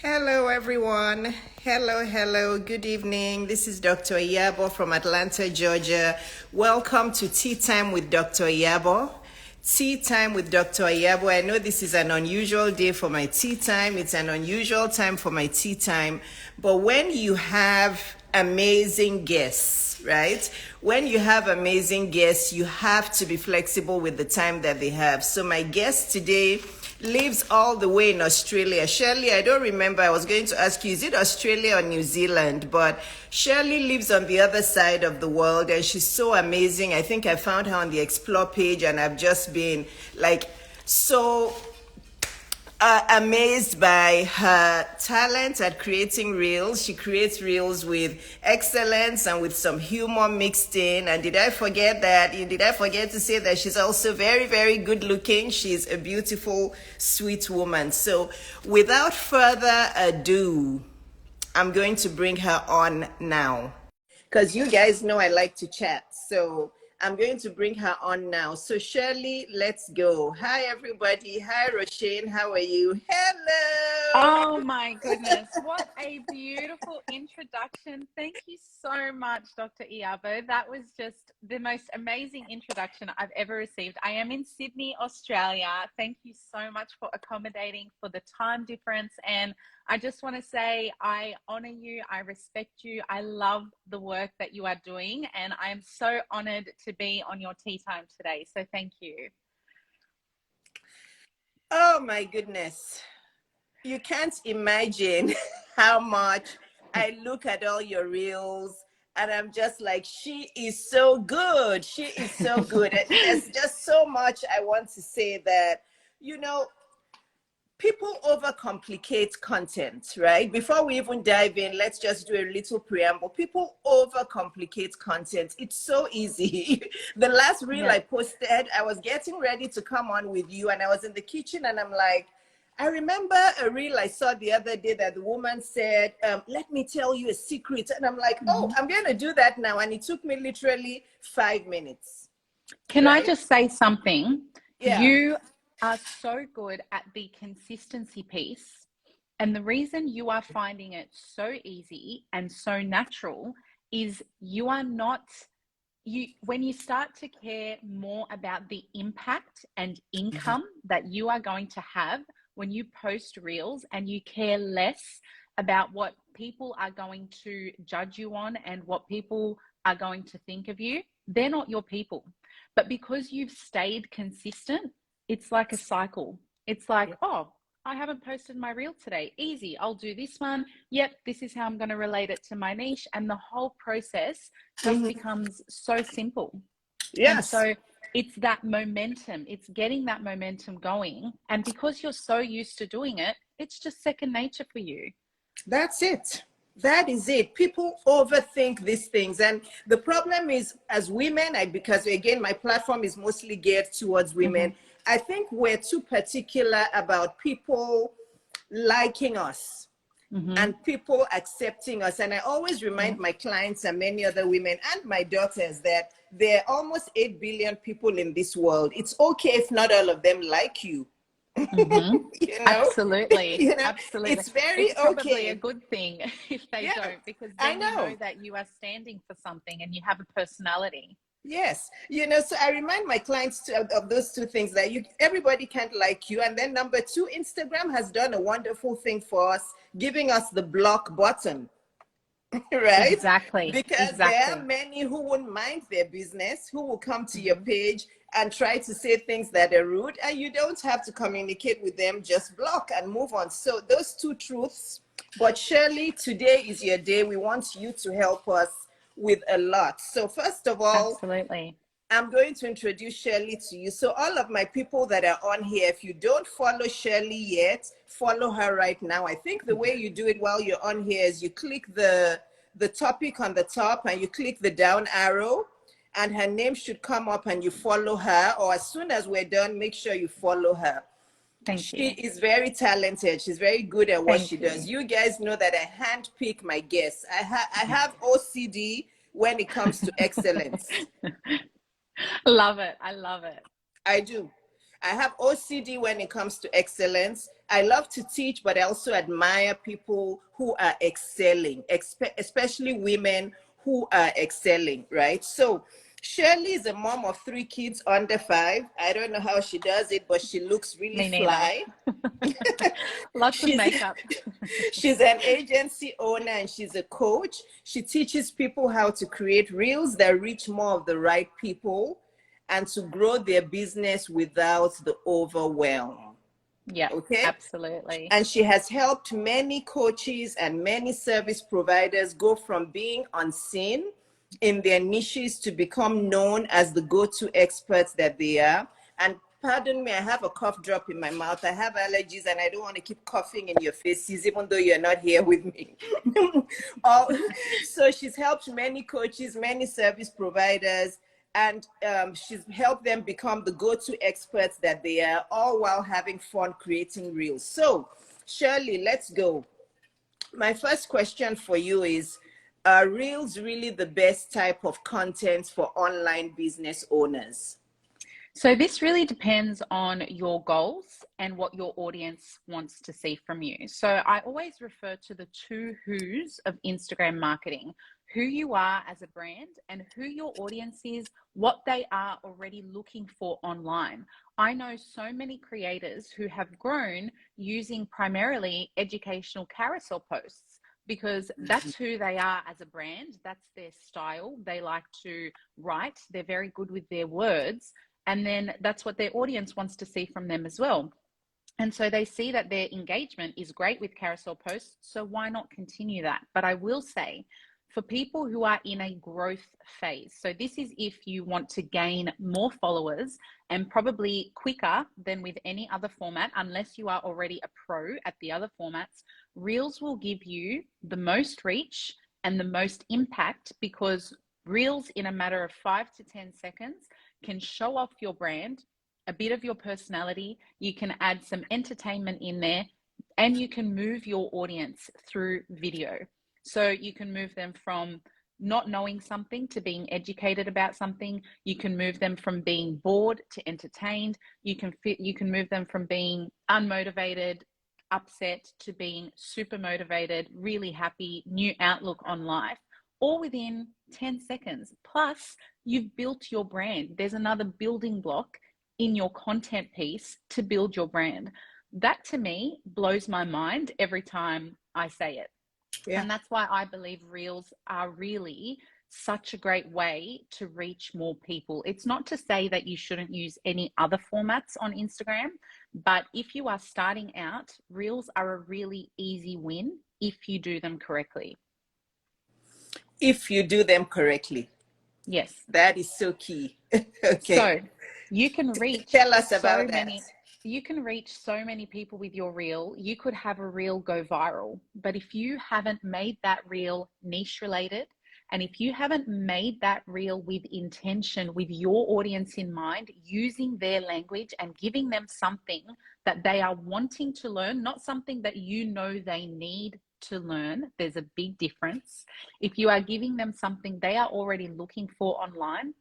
Hello, everyone. Hello. Good evening. This is Dr. Iyabo from Atlanta, Georgia. Welcome to Tea Time with Dr. Iyabo. Tea Time with Dr. Iyabo. I know this is an unusual day for my tea time. It's an unusual time for my tea time. But when you have amazing guests, right? When you have amazing guests, you have to be flexible with the time that they have. So my guest today lives all the way in Australia. Shirley, I don't remember. I was going to ask you, is it Australia or New Zealand? But Shirley lives on the other side of the world and she's so amazing. I think I found her on the Explore page and I've just been like so amazed by her talent at creating reels. She creates reels with excellence and with some humor mixed in. And did I forget to say that she's also very, very good looking? She's a beautiful, sweet woman. So without further ado, I'm going to bring her on now, because you guys know I like to chat. So I'm going to bring her on now. So Shirley, let's go. Hi, everybody. Hi, Roshane. How are you? Hello. Oh my goodness, what a beautiful introduction. Thank you so much, Dr. Iyabo. That was just the most amazing introduction I've ever received. I am in Sydney, Australia. Thank you so much for accommodating for the time difference. And I just want to say I honor you, I respect you, I love the work that you are doing, and I am so honored to be on your tea time today. So thank you. Oh my goodness. You can't imagine how much I look at all your reels and I'm just like, she is so good. She is so good. And there's just so much I want to say that, you know, people overcomplicate content, right? Before we even dive in, let's just do a little preamble. People overcomplicate content. It's so easy. The last reel I posted, I was getting ready to come on with you and I was in the kitchen and I'm like, I remember a reel I saw the other day that the woman said, let me tell you a secret. And I'm like, oh, I'm going to do that now. And it took me literally 5 minutes. Can I just say something? Yeah. You are so good at the consistency piece. And the reason you are finding it so easy and so natural is you are not, when you start to care more about the impact and income that you are going to have when you post reels, and you care less about what people are going to judge you on and what people are going to think of you, they're not your people. But because you've stayed consistent, it's like a cycle. It's like, oh, I haven't posted my reel today. Easy. I'll do this one. Yep, this is how I'm going to relate it to my niche. And the whole process just becomes so simple. Yes. And so it's that momentum. It's getting that momentum going. And because you're so used to doing it, it's just second nature for you. That's it. That is it. People overthink these things. And the problem is, as women, because again, my platform is mostly geared towards women, I think we're too particular about people liking us and people accepting us. And I always remind my clients and many other women and my daughters that there are almost 8 billion people in this world. It's okay if not all of them like you. You know? Absolutely. You know, Absolutely. it's very it's probably okay. a good thing if they don't, because then you know that you are standing for something and you have a personality. Yes, you know, so I remind my clients of those two things, that everybody can't like you. And then number two, Instagram has done a wonderful thing for us, giving us the block button, right? Exactly. Because there are many who wouldn't mind their business, who will come to your page and try to say things that are rude, and you don't have to communicate with them, just block and move on. So those two truths. But Shirley, today is your day. We want you to help us with a lot. So first of all, I'm going to introduce Shirley to you. So all of my people that are on here, if you don't follow Shirley yet, follow her right now. I think the way you do it while you're on here is you click the topic on the top and you click the down arrow and her name should come up and you follow her, or as soon as we're done, make sure you follow her. She is very talented. She's very good at what she does. You guys know that I handpick my guests. I have OCD when it comes to excellence. Love it. I love it. I do. I have OCD when it comes to excellence. I love to teach, but I also admire people who are excelling, especially women who are excelling, right? So Shirley is a mom of 3 kids under 5. I don't know how she does it, but she looks really Me neither. fly. Lots of She's makeup. she's an agency owner and she's a coach. She teaches people how to create reels that reach more of the right people and to grow their business without the overwhelm. Yeah, Okay. absolutely. And she has helped many coaches and many service providers go from being unseen in their niches to become known as the go-to experts that they are. And pardon me, I have a cough drop in my mouth. I have allergies and I don't want to keep coughing in your faces, even though you're not here with me. So she's helped many coaches, many service providers, and she's helped them become the go-to experts that they are, all while having fun creating reels. So Shirley, let's go. My first question for you is, are reels really the best type of content for online business owners? So this really depends on your goals and what your audience wants to see from you. So I always refer to the 2 who's of Instagram marketing: who you are as a brand and who your audience is, what they are already looking for online. I know so many creators who have grown using primarily educational carousel posts, because that's who they are as a brand. That's their style. They like to write. They're very good with their words. And then that's what their audience wants to see from them as well. And so they see that their engagement is great with carousel posts. So why not continue that? But I will say, for people who are in a growth phase, so this is if you want to gain more followers and probably quicker than with any other format, unless you are already a pro at the other formats, Reels will give you the most reach and the most impact, because Reels in a matter of 5 to 10 seconds can show off your brand, a bit of your personality. You can add some entertainment in there, and you can move your audience through video. So you can move them from not knowing something to being educated about something. You can move them from being bored to entertained. You can move them from being unmotivated, upset, to being super motivated, really happy, new outlook on life, all within 10 seconds. Plus, you've built your brand. There's another building block in your content piece to build your brand. That to me blows my mind every time I say it. Yeah. And that's why I believe Reels are really such a great way to reach more people. It's not to say that you shouldn't use any other formats on Instagram, but if you are starting out, Reels are a really easy win if you do them correctly. If you do them correctly. Yes. That is so key. Okay. So you can reach Tell us about that. You can reach so many people with your reel. You could have a reel go viral, but if you haven't made that reel niche related, and if you haven't made that reel with intention, with your audience in mind, using their language and giving them something that they are wanting to learn, not something that you know they need to learn, there's a big difference. If you are giving them something they are already looking for online,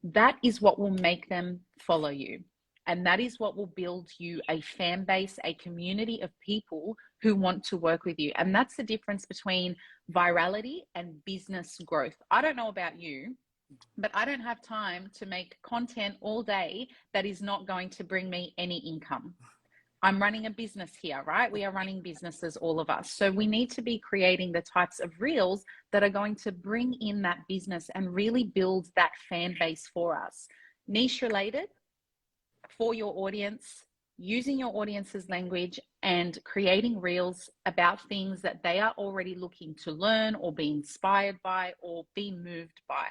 that is what will make them follow you. And that is what will build you a fan base, a community of people who want to work with you. And that's the difference between virality and business growth. I don't know about you, but I don't have time to make content all day that is not going to bring me any income. I'm running a business here, right? We are running businesses, all of us. So we need to be creating the types of reels that are going to bring in that business and really build that fan base for us. Niche related, for your audience, using your audience's language and creating reels about things that they are already looking to learn or be inspired by or be moved by.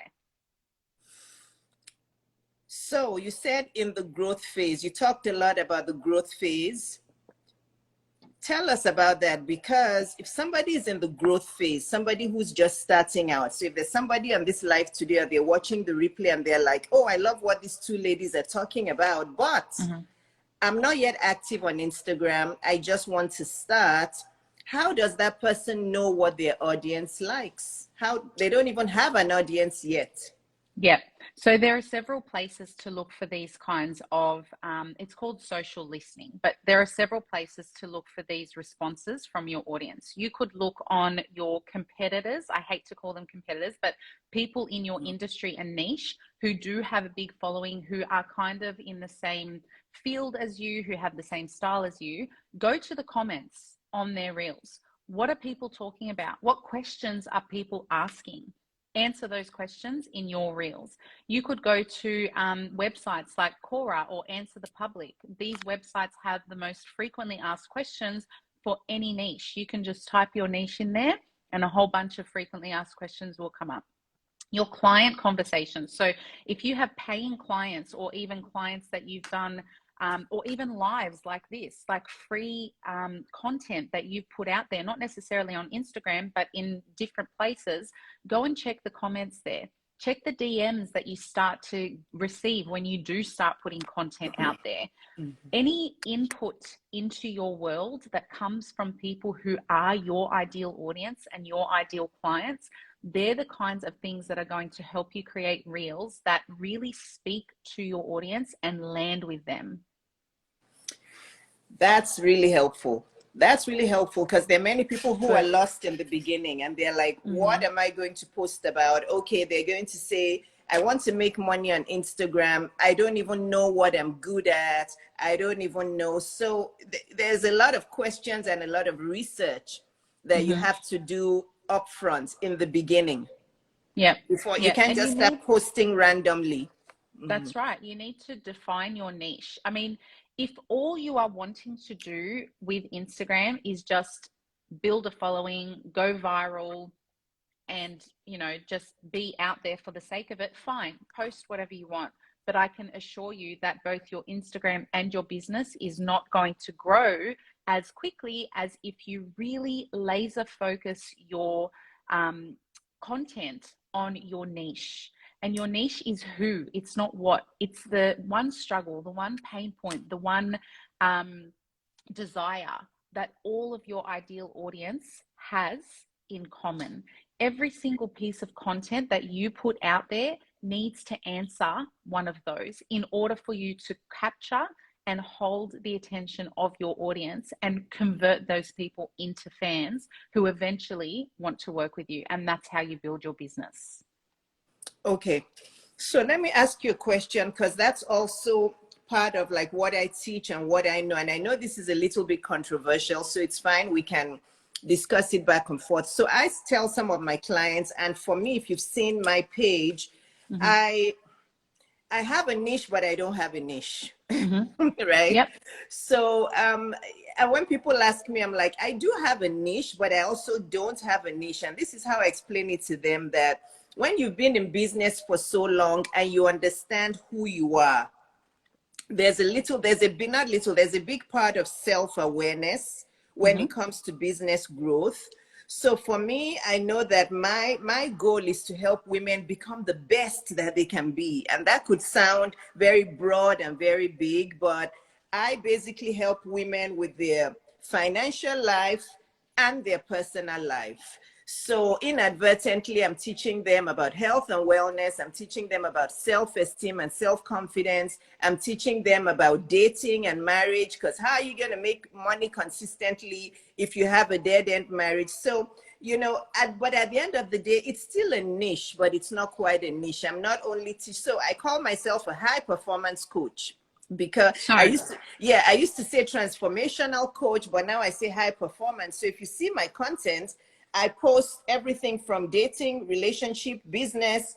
So you said in the growth phase, you talked a lot about the growth phase. Tell us about that, because if somebody is in the growth phase, somebody who's just starting out, so if there's somebody on this live today or they're watching the replay and they're like, oh, I love what these two ladies are talking about, but I'm not yet active on Instagram, I just want to start. How does that person know what their audience likes? How they don't even have an audience yet? Yeah. So there are several places to look for these kinds of, it's called social listening, but there are several places to look for these responses from your audience. You could look on your competitors. I hate to call them competitors, but people in your industry and niche who do have a big following, who are kind of in the same field as you, who have the same style as you. Go to the comments on their reels. What are people talking about? What questions are people asking? Answer those questions in your reels. You could go to websites like Quora or Answer the Public. These websites have the most frequently asked questions for any niche. You can just type your niche in there and a whole bunch of frequently asked questions will come up. Your client conversations. So if you have paying clients or even clients that you've done or even lives like this, like free content that you've put out there, not necessarily on Instagram, but in different places, go and check the comments there. Check the DMs that you start to receive when you do start putting content out there. Any input into your world that comes from people who are your ideal audience and your ideal clients, they're the kinds of things that are going to help you create reels that really speak to your audience and land with them. That's really helpful. That's really helpful because there are many people who are lost in the beginning and they're like, what am I going to post about? Okay, they're going to say, I want to make money on Instagram. I don't even know what I'm good at. I don't even know. So there's a lot of questions and a lot of research that you have to do upfront in the beginning. Yeah. Before you can't just start posting randomly. That's right. You need to define your niche. I mean, if all you are wanting to do with Instagram is just build a following, go viral, and, you know, just be out there for the sake of it, fine, post whatever you want. But I can assure you that both your Instagram and your business is not going to grow as quickly as if you really laser focus your content on your niche. And your niche is who, it's not what. It's the one struggle, the one pain point, the one desire that all of your ideal audience has in common. Every single piece of content that you put out there needs to answer one of those in order for you to capture and hold the attention of your audience and convert those people into fans who eventually want to work with you. And that's how you build your business. Okay, so let me ask you a question, because that's also part of like what I teach and what I know. And I know this is a little bit controversial, so it's fine. We can discuss it back and forth. So I tell some of my clients, and for me, if you've seen my page, I have a niche, but I don't have a niche, right? Yep. So and when people ask me, I'm like, I do have a niche, but I also don't have a niche. And this is how I explain it to them, that when you've been in business for so long and you understand who you are, there's a big part of self-awareness when it comes to business growth. So for me, I know that my goal is to help women become the best that they can be. And that could sound very broad and very big, but I basically help women with their financial life and their personal life. So inadvertently, I'm teaching them about health and wellness. I'm teaching them about self-esteem and self-confidence. I'm teaching them about dating and marriage, because how are you going to make money consistently if you have a dead-end marriage? So, you know, but at the end of the day, it's still a niche, but it's not quite a niche. I'm not only so I call myself a high-performance coach. Because I used to say transformational coach, but now I say high performance. So if you see my content, I post everything from dating, relationship, business,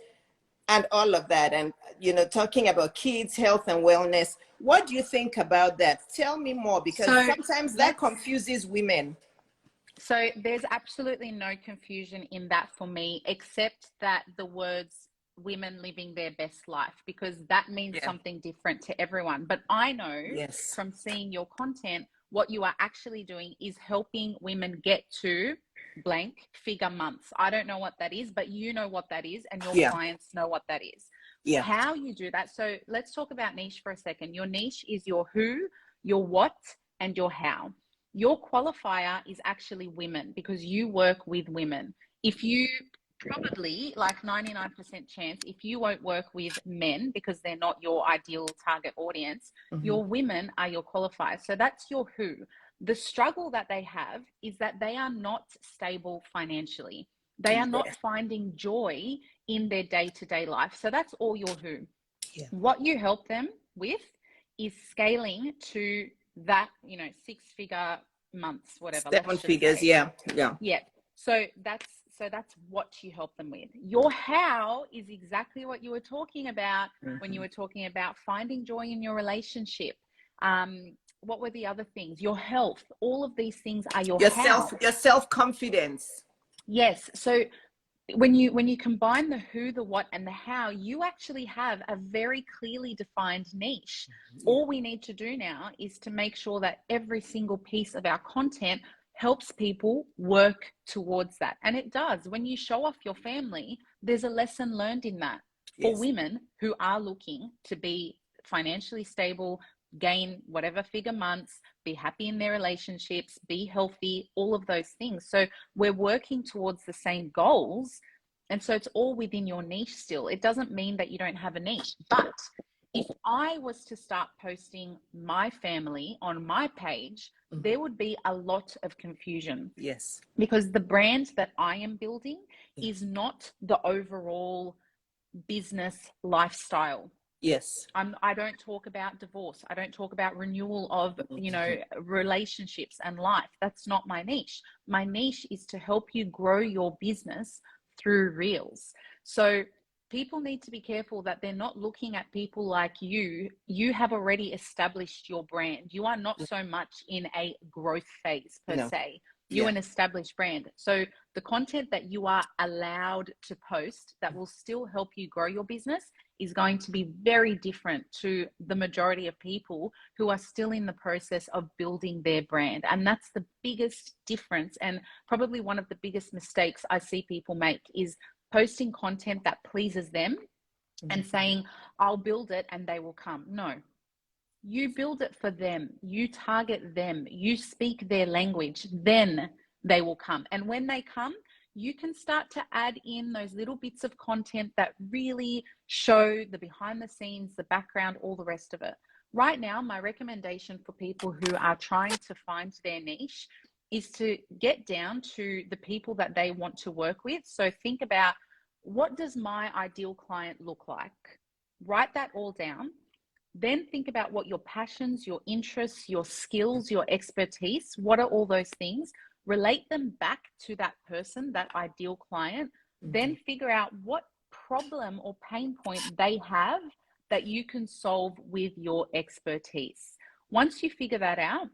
and all of that. And, you know, talking about kids, health, and wellness. What do you think about that? Tell me more, because sometimes that confuses women. So there's absolutely no confusion in that for me, except that the words women living their best life, because that means something different to everyone. But I know from seeing your content, what you are actually doing is helping women get to blank figure months. I don't know what that is, but you know what that is, and your clients know what that is. How you do that. So let's talk about niche for a second. Your niche is your who, your what, and your how. Your qualifier is actually women, because you work with women. If you probably like 99% chance, if you won't work with men because they're not your ideal target audience, your women are your qualifiers. So that's your who. The struggle that they have is that they are not stable financially. They are not finding joy in their day-to-day life. So that's all your who. What you help them with is scaling to that, 6-figure months, whatever. 7 figures, yeah. So that's what you help them with. Your how is exactly what you were talking about when you were talking about finding joy in your relationship. What were the other things? Your health. All of these things are your how. Your self-confidence. Yes. So when you combine the who, the what, and the how, you actually have a very clearly defined niche. All we need to do now is to make sure that every single piece of our content helps people work towards that. And it does. When you show off your family, there's a lesson learned in that for women who are looking to be financially stable, gain whatever figure months, be happy in their relationships, be healthy, all of those things. So we're working towards the same goals. And so it's all within your niche still. It doesn't mean that you don't have a niche. But if I was to start posting my family on my page, there would be a lot of confusion. Yes. Because the brand that I am building is not the overall business lifestyle. Yes. I don't talk about divorce. I don't talk about renewal of, relationships and life. That's not my niche. My niche is to help you grow your business through Reels. So people need to be careful that they're not looking at people like you. You have already established your brand. You are not so much in a growth phase per se. You're an established brand. So the content that you are allowed to post that will still help you grow your business is going to be very different to the majority of people who are still in the process of building their brand. And that's the biggest difference, and probably one of the biggest mistakes I see people make is posting content that pleases them and saying, I'll build it and they will come. No, you build it for them. You target them. You speak their language, then they will come. And when they come, you can start to add in those little bits of content that really show the behind the scenes, the background, all the rest of it. Right now, my recommendation for people who are trying to find their niche is to get down to the people that they want to work with. So think about, what does my ideal client look like? Write that all down. Then think about what your passions, your interests, your skills, your expertise, what are all those things? Relate them back to that person, that ideal client. Then figure out what problem or pain point they have that you can solve with your expertise. Once you figure that out,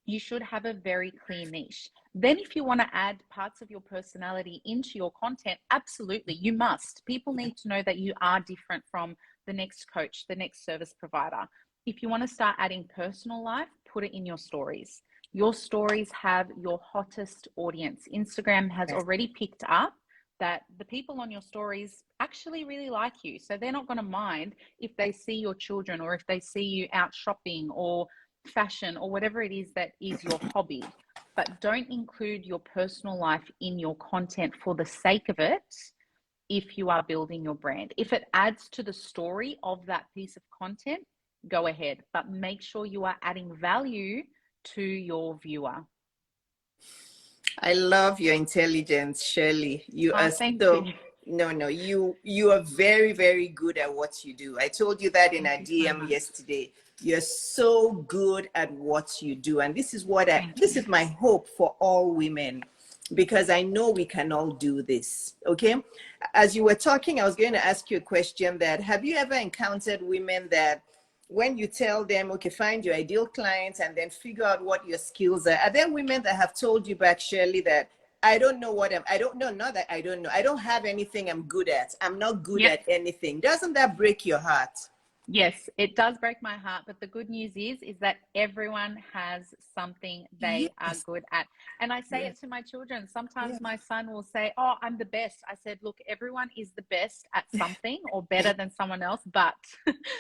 you should have a very clear niche. Then if you want to add parts of your personality into your content, absolutely, you must. People need to know that you are different from the next coach, the next service provider. If you want to start adding personal life, put it in your stories. Your stories have your hottest audience. Instagram has already picked up that the people on your stories actually really like you. So they're not going to mind if they see your children or if they see you out shopping or fashion or whatever it is that is your hobby. But don't include your personal life in your content for the sake of it if you are building your brand. If it adds to the story of that piece of content, go ahead. But make sure you are adding value to your viewer. I love your intelligence, Shirley. You are so... You are very, very good at what you do. I told you that in a DM yesterday. You're so good at what you do. And this is what this is my hope for all women, because I know we can all do this. Okay. As you were talking, I was going to ask you a question that, have you ever encountered women that when you tell them, okay, find your ideal clients and then figure out what your skills are there women that have told you back, Shirley, that I don't know what I don't know, not that I don't know. I don't have anything I'm good at. I'm not good at anything. Doesn't that break your heart? Yes, it does break my heart. But the good news is that everyone has something they are good at. And I say it to my children. Sometimes my son will say, oh, I'm the best. I said, look, everyone is the best at something or better than someone else, but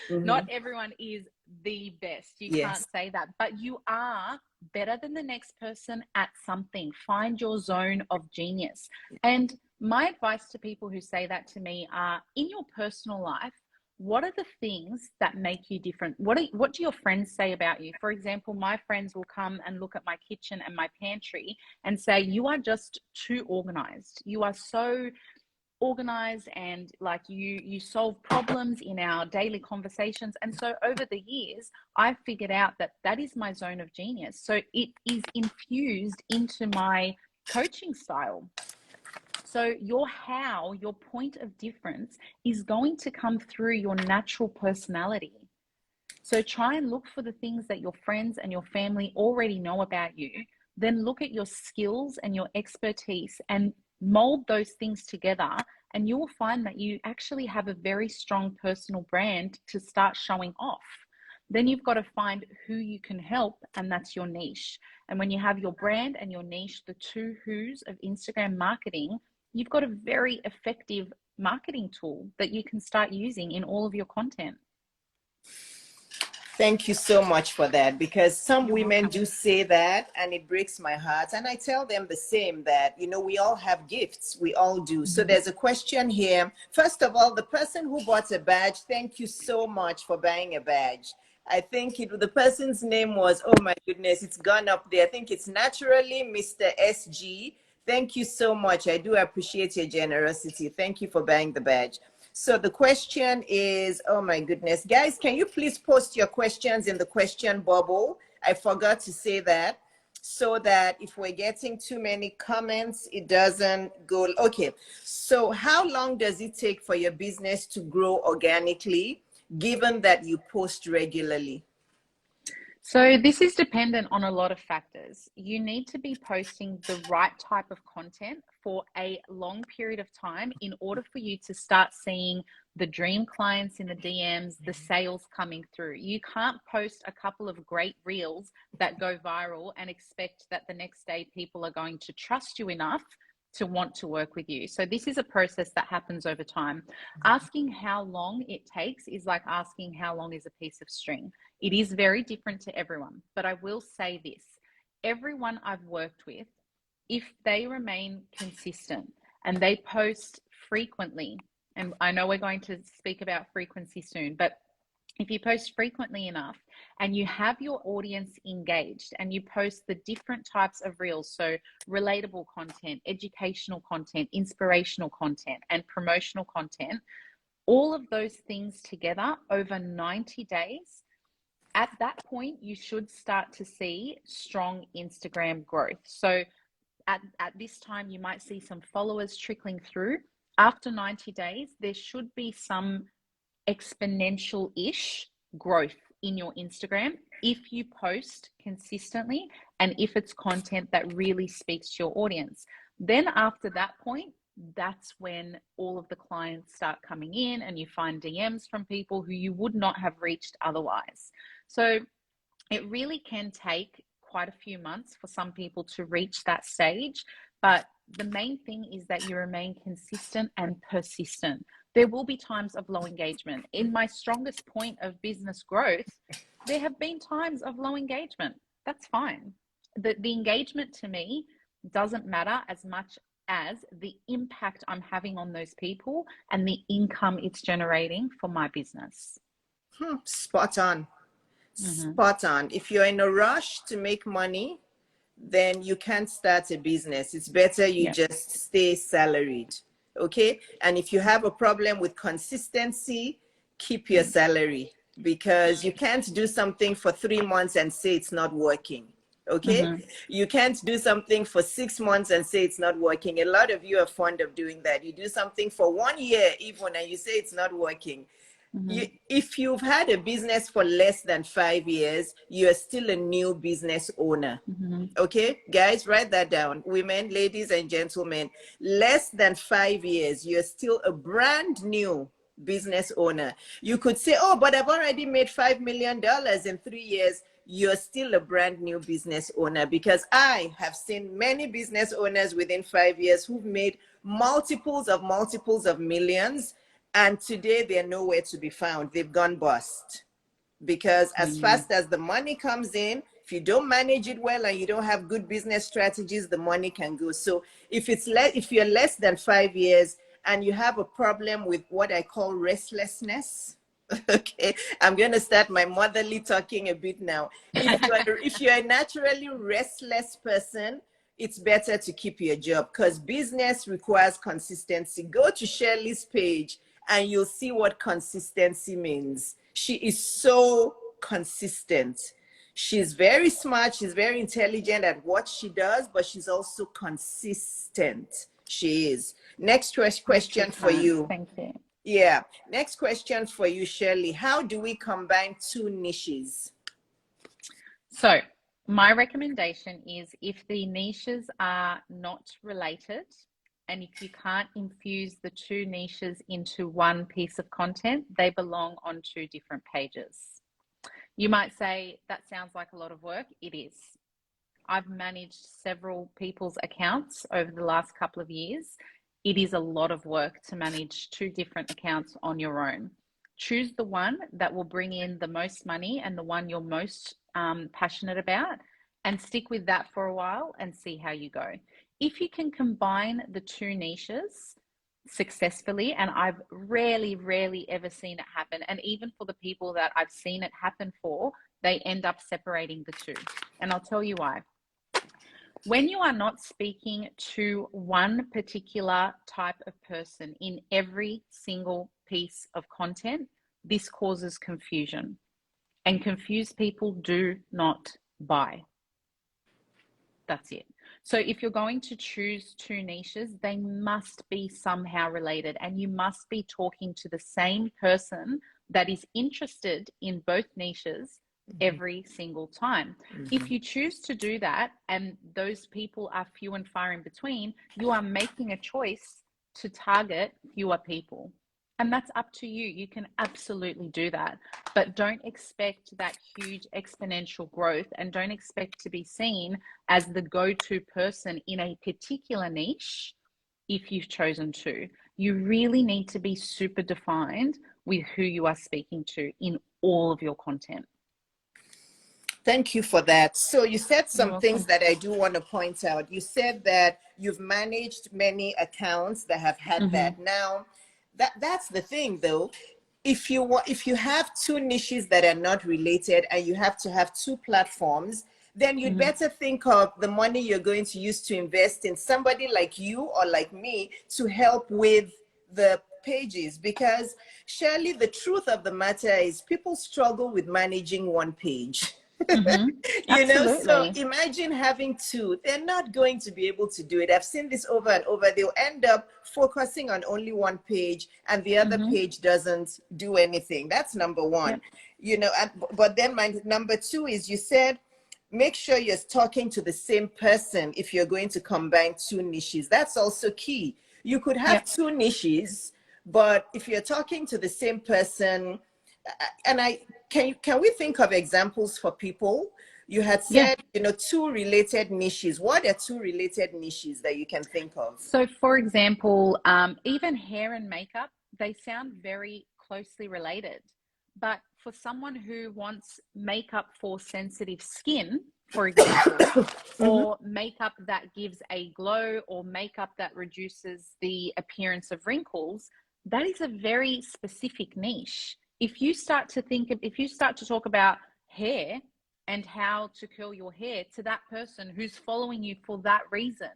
not everyone is the best. You can't say that, but you are better than the next person at something. Find your zone of genius. And My advice to people who say that to me are, in your personal life, what are the things that make you different? What do your friends say about you? For example, my friends will come and look at my kitchen and my pantry and say, you are just too organized. You are so organized, and like you solve problems in our daily conversations. And so over the years, I've figured out that that is my zone of genius. So it is infused into my coaching style. So your point of difference is going to come through your natural personality. So try and look for the things that your friends and your family already know about you. Then look at your skills and your expertise and mold those things together. And you will find that you actually have a very strong personal brand to start showing off. Then you've got to find who you can help, and that's your niche. And when you have your brand and your niche, the two who's of Instagram marketing, you've got a very effective marketing tool that you can start using in all of your content. Thank you so much for that, because some women do say that and it breaks my heart. And I tell them the same, that, you know, we all have gifts. We all do. So there's a question here. First of all, the person who bought a badge, thank you so much for buying a badge. I think the person's name was, oh my goodness, it's gone up there. I think it's naturally Mr. SG. Thank you so much. I do appreciate your generosity. Thank you for buying the badge. So the question is, oh my goodness, guys, can you please post your questions in the question bubble? I forgot to say that, so that if we're getting too many comments, it doesn't go. Okay, so how long does it take for your business to grow organically, given that you post regularly? So this is dependent on a lot of factors. You need to be posting the right type of content for a long period of time in order for you to start seeing the dream clients in the DMs, the sales coming through. You can't post a couple of great reels that go viral and expect that the next day people are going to trust you enough to want to work with you. So this is a process that happens over time. Asking how long it takes is like asking how long is a piece of string. It is very different to everyone, but I will say this. Everyone I've worked with, if they remain consistent and they post frequently, and I know we're going to speak about frequency soon, but if you post frequently enough and you have your audience engaged and you post the different types of reels, so relatable content, educational content, inspirational content, and promotional content, all of those things together over 90 days, at that point, you should start to see strong Instagram growth. So at this time, you might see some followers trickling through. After 90 days, there should be some exponential-ish growth in your Instagram if you post consistently and if it's content that really speaks to your audience. Then after that point, that's when all of the clients start coming in and you find DMs from people who you would not have reached otherwise. So it really can take quite a few months for some people to reach that stage, but the main thing is that you remain consistent and persistent. There will be times of low engagement. In my strongest point of business growth, there have been times of low engagement. That's fine. The engagement to me doesn't matter as much as the impact I'm having on those people and the income it's generating for my business. Spot on. Spot on. If you're in a rush to make money, then you can't start a business. It's better you just stay salaried. Okay. And if you have a problem with consistency, keep your salary, because you can't do something for 3 months and say it's not working. Okay. You can't do something for 6 months and say it's not working. A lot of you are fond of doing that. You do something for 1 year even and you say it's not working. If you've had a business for less than 5 years, you're still a new business owner. Okay, guys, write that down. Women, ladies and gentlemen, less than 5 years, you're still a brand new business owner. You could say, oh, but I've already made $5 million in 3 years. You're still a brand new business owner, because I have seen many business owners within 5 years who've made multiples of millions. And today they're nowhere to be found. They've gone bust, because as fast as the money comes in, If you don't manage it well and you don't have good business strategies, the money can go. So if you're less than 5 years and you have a problem with what I call restlessness, okay, I'm going to start my motherly talking a bit now. If you're a naturally restless person, it's better to keep your job, because business requires consistency. Go to Shirley's page and you'll see what consistency means. She is so consistent. She's very smart. She's very intelligent at what she does, but she's also consistent. She is. Next question for you. Thank you. Yeah. Next question for you, Shirley. How do we combine two niches? So my recommendation is, if the niches are not related, and if you can't infuse the two niches into one piece of content, they belong on two different pages. You might say, that sounds like a lot of work. It is. I've managed several people's accounts over the last couple of years. It is a lot of work to manage two different accounts on your own. Choose the one that will bring in the most money and the one you're most passionate about, and stick with that for a while and see how you go. If you can combine the two niches successfully, and I've rarely ever seen it happen, and even for the people that I've seen it happen for, they end up separating the two. And I'll tell you why. When you are not speaking to one particular type of person in every single piece of content, this causes confusion. And confused people do not buy. That's it. So if you're going to choose two niches, they must be somehow related, and you must be talking to the same person that is interested in both niches every single time. If you choose to do that, and those people are few and far in between, you are making a choice to target fewer people. And that's up to you. You can absolutely do that. But don't expect that huge exponential growth, and don't expect to be seen as the go-to person in a particular niche if you've chosen to. You really need to be super defined with who you are speaking to in all of your content. Thank you for that. So you said some things that I do want to point out. You said that you've managed many accounts that have had that. Now, that's the thing though. If you have two niches that are not related and you have to have two platforms, then you'd better think of the money you're going to use to invest in somebody like you or like me to help with the pages. Because Shirley, the truth of the matter is people struggle with managing one page. You know, so imagine having two. They're not going to be able to do it. I've seen this over and over. They'll end up focusing on only one page and the other page doesn't do anything. That's number one. You know, but then my number two is, you said make sure you're talking to the same person if you're going to combine two niches. That's also key. You could have two niches, but if you're talking to the same person, and can we think of examples for people? You had said, you know, two related niches. What are two related niches that you can think of? So for example, even hair and makeup, they sound very closely related. But for someone who wants makeup for sensitive skin, for example, or makeup that gives a glow, or makeup that reduces the appearance of wrinkles, that is a very specific niche. If you start to talk about hair and how to curl your hair to that person who's following you for that reason,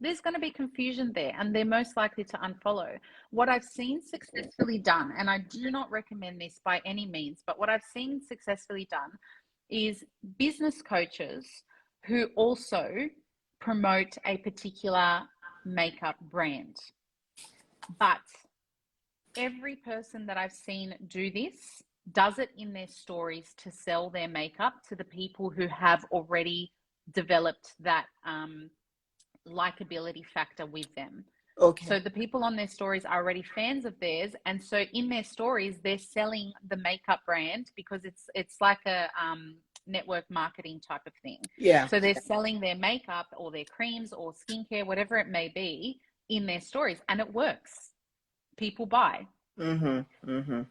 there's going to be confusion there, and they're most likely to unfollow. What I've seen successfully done, and I do not recommend this by any means, but what I've seen successfully done is business coaches who also promote a particular makeup brand. But every person that I've seen do this does it in their stories to sell their makeup to the people who have already developed that likability factor with them. Okay. So the people on their stories are already fans of theirs, and so in their stories they're selling the makeup brand because it's like a network marketing type of thing. Yeah. So they're selling their makeup or their creams or skincare, whatever it may be, in their stories, and it works. People buy.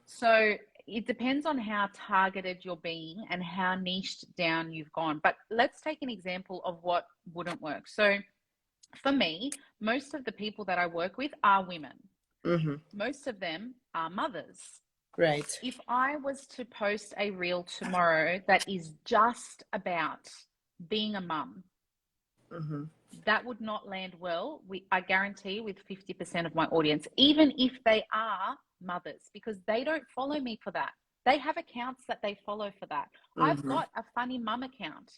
So it depends on how targeted you're being and how niched down you've gone. But let's take an example of what wouldn't work. So for me, most of the people that I work with are women. Mm-hmm. Most of them are mothers. Right. If I was to post a reel tomorrow that is just about being a mum, Mm-hmm. that would not land well, I guarantee, with 50% of my audience, even if they are mothers, because they don't follow me for that. They have accounts that they follow for that. I've Mm-hmm. got a funny mum account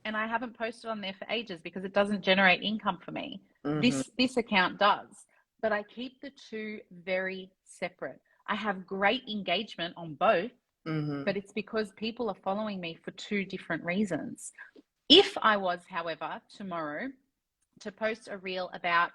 and I haven't posted on there for ages because it doesn't generate income for me. Mm-hmm. This account does, but I keep the two very separate. I have great engagement on both, Mm-hmm. but it's because people are following me for two different reasons. If I was, however, tomorrow to post a reel about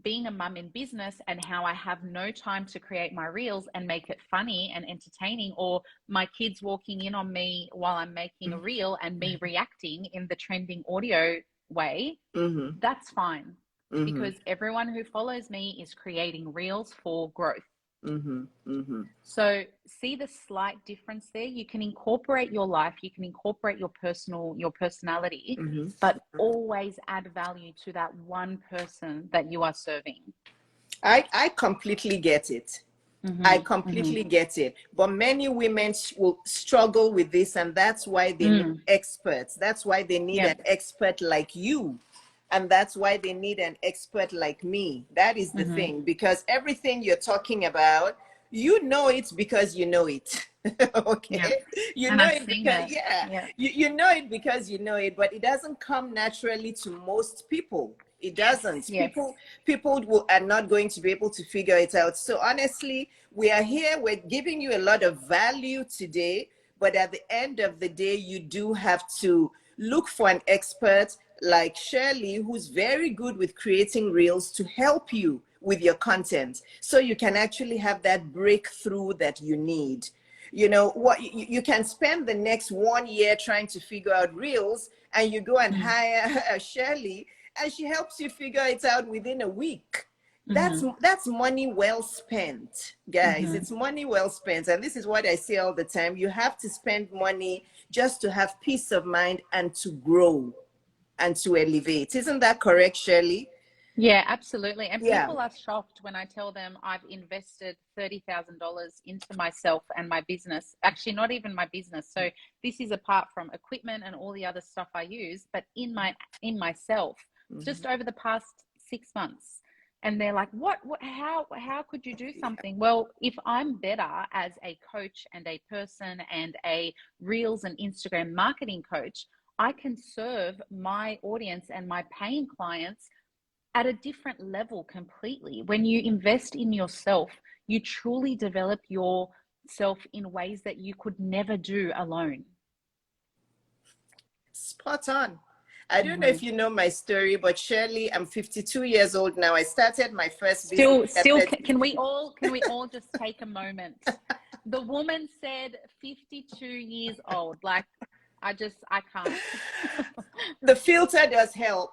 being a mum in business and how I have no time to create my reels and make it funny and entertaining, or my kids walking in on me while I'm making a reel and me reacting in the trending audio way, Mm-hmm. that's fine. Mm-hmm. Because everyone who follows me is creating reels for growth. Mm-hmm. Mm-hmm. So see the slight difference there. You can incorporate your life, you can incorporate your personality, Mm-hmm. but always add value to that one person that you are serving. I completely get it. Mm-hmm. I completely get it. But many women will struggle with this, and that's why they need experts. That's why they need an expert like you. And that's why they need an expert like me. That is the thing, because everything you're talking about, you know it because you know it. Okay. You know it because, you know it because you know it, but it doesn't come naturally to most people. It doesn't. Yes. People are not going to be able to figure it out. So honestly, we are here. We're giving you a lot of value today, but at the end of the day, you do have to look for an expert like Shirley, who's very good with creating reels, to help you with your content so you can actually have that breakthrough that you need. You know what, you can spend the next 1 year trying to figure out reels, and you go and hire Shirley, and she helps you figure it out within a week. That's money well spent, guys. It's money well spent. And this is what I say all the time. You have to spend money just to have peace of mind and to grow and to elevate. Isn't that correct, Shirley? Yeah, absolutely. And people are shocked when I tell them I've invested $30,000 into myself and my business. Actually, not even my business. So this is apart from equipment and all the other stuff I use, but in myself, just over the past 6 months. And they're like, what, how could you do something? Well, if I'm better as a coach and a person and a Reels and Instagram marketing coach, I can serve my audience and my paying clients at a different level completely. When you invest in yourself, you truly develop yourself in ways that you could never do alone. Spot on. I don't know if you know my story, but Shirley, I'm 52 years old now. I started my first business. Can we all just take a moment? The woman said 52 years old. Like, I can't. The filter does help.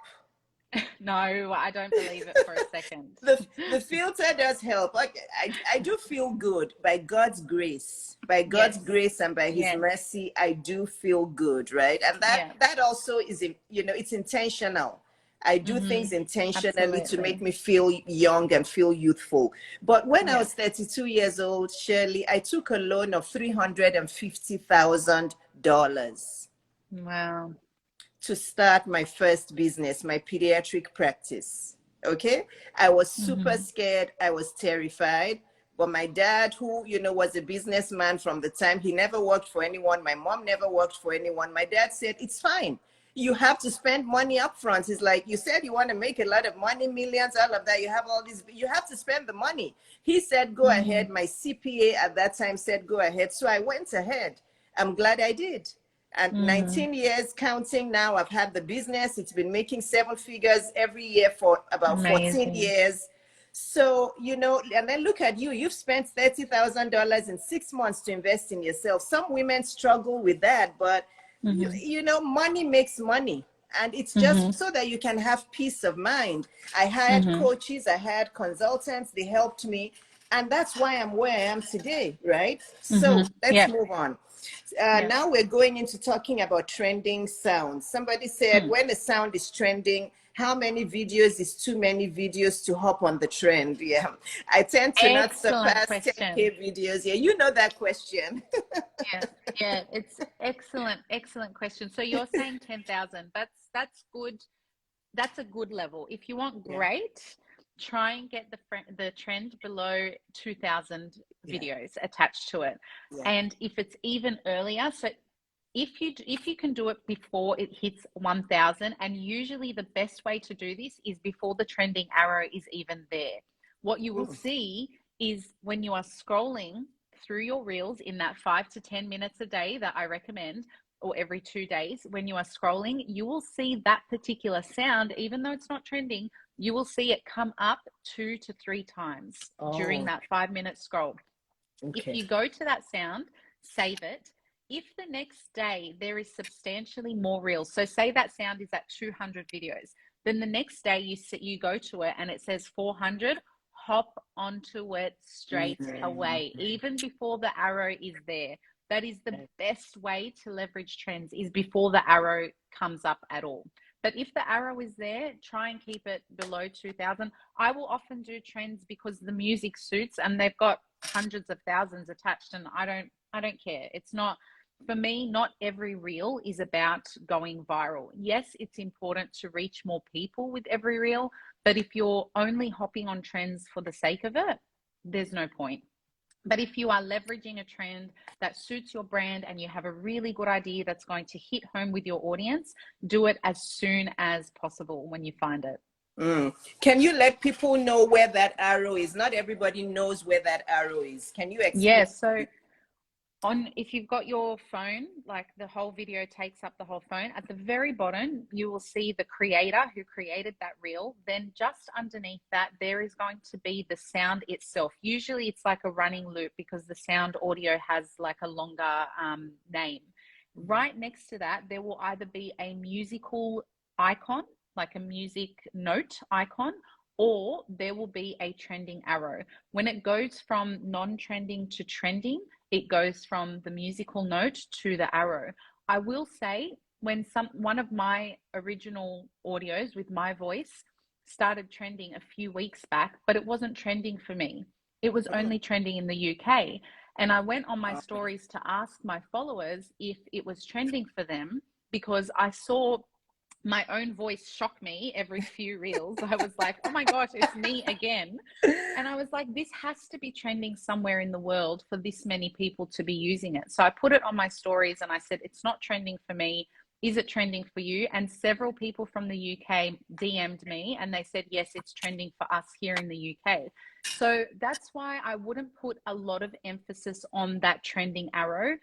No, I don't believe it for a second. The filter does help. Like, I do feel good by God's grace. By God's grace and by his mercy, I do feel good, right? And that also is, it's intentional. I do things intentionally to make me feel young and feel youthful. But when I was 32 years old, Shirley, I took a loan of $350,000. Wow. To start my first business, my pediatric practice. Okay. I was super scared. I was terrified. But my dad, who, was a businessman from the time, he never worked for anyone. My mom never worked for anyone. My dad said, it's fine. You have to spend money up front. He's like, you said you want to make a lot of money, millions, all of that. You have all this, you have to spend the money. He said, go ahead. My CPA at that time said, go ahead. So I went ahead. I'm glad I did. And 19 years counting now, I've had the business. It's been making 7 figures every year for about 14 years. So, and then look at you. You've spent $30,000 in 6 months to invest in yourself. Some women struggle with that, but, money makes money. And it's just so that you can have peace of mind. I hired coaches. I hired consultants. They helped me. And that's why I'm where I am today, right? So Mm-hmm. let's Yeah. move on. Yeah. Now we're going into talking about trending sounds. Somebody said, Mm. when a sound is trending, how many videos is too many videos to hop on the trend? Yeah, I tend to not Excellent surpass question. 10K videos. Yeah, you know that question. Yeah, yeah, it's excellent, excellent question. So you're saying 10,000. That's good. That's a good level. If you want Yeah, great, try and get the trend below 2,000 yeah, videos attached to it. yeah. And if it's even earlier, so if you can do it before it hits 1,000, and usually the best way to do this is before the trending arrow is even there. What you will Mm. see is when you are scrolling through your reels in that 5 to 10 minutes a day that I recommend, or every 2 days, when you are scrolling, you will see that particular sound, even though it's not trending, you will see it come up 2 to 3 times during Oh, that 5 minute scroll. If okay. you go to that sound, save it. If the next day there is substantially more reels, so say that sound is at 200 videos, then the next day you go to it and it says 400, hop onto it straight away, even before the arrow is there. That is the best way to leverage trends, is before the arrow comes up at all. But if the arrow is there, try and keep it below 2,000. I will often do trends because the music suits and they've got hundreds of thousands attached, and I don't care. It's not, for me, not every reel is about going viral. Yes, it's important to reach more people with every reel, but if you're only hopping on trends for the sake of it, there's no point. But if you are leveraging a trend that suits your brand and you have a really good idea that's going to hit home with your audience, do it as soon as possible when you find it. Mm. Can you let people know where that arrow is? Not everybody knows where that arrow is. Can you explain? Yeah, so if you've got your phone, like the whole video takes up the whole phone, at the very bottom you will see the creator who created that reel. Then just underneath that there is going to be the sound itself. Usually it's like a running loop because the sound audio has like a longer name. Right next to that there will either be a musical icon, like a music note icon, or there will be a trending arrow. When it goes from non-trending to trending, it goes from the musical note to the arrow. I will say, when one of my original audios with my voice started trending a few weeks back, but it wasn't trending for me. It was only trending in the UK. And I went on my stories to ask my followers if it was trending for them, because I saw my own voice shock me every few reels. I was like, oh my gosh, it's me again. And I was like, this has to be trending somewhere in the world for this many people to be using it. So I put it on my stories and I said, it's not trending for me. Is it trending for you? And several people from the UK DM'd me and they said, yes, it's trending for us here in the UK. So that's why I wouldn't put a lot of emphasis on that trending arrow.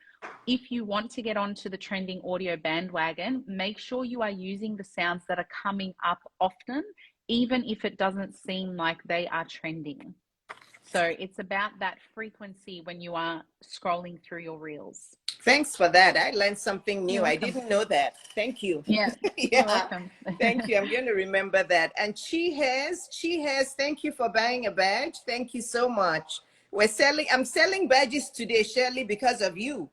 If you want to get onto the trending audio bandwagon, make sure you are using the sounds that are coming up often, even if it doesn't seem like they are trending. So it's about that frequency when you are scrolling through your reels. Thanks for that. I learned something You're new. I welcome. didn't know that. Thank you. Yeah, you're Yeah. welcome. Thank you. I'm going to remember that. And thank you for buying a badge. Thank you so much. I'm selling badges today, Shirley, because of you.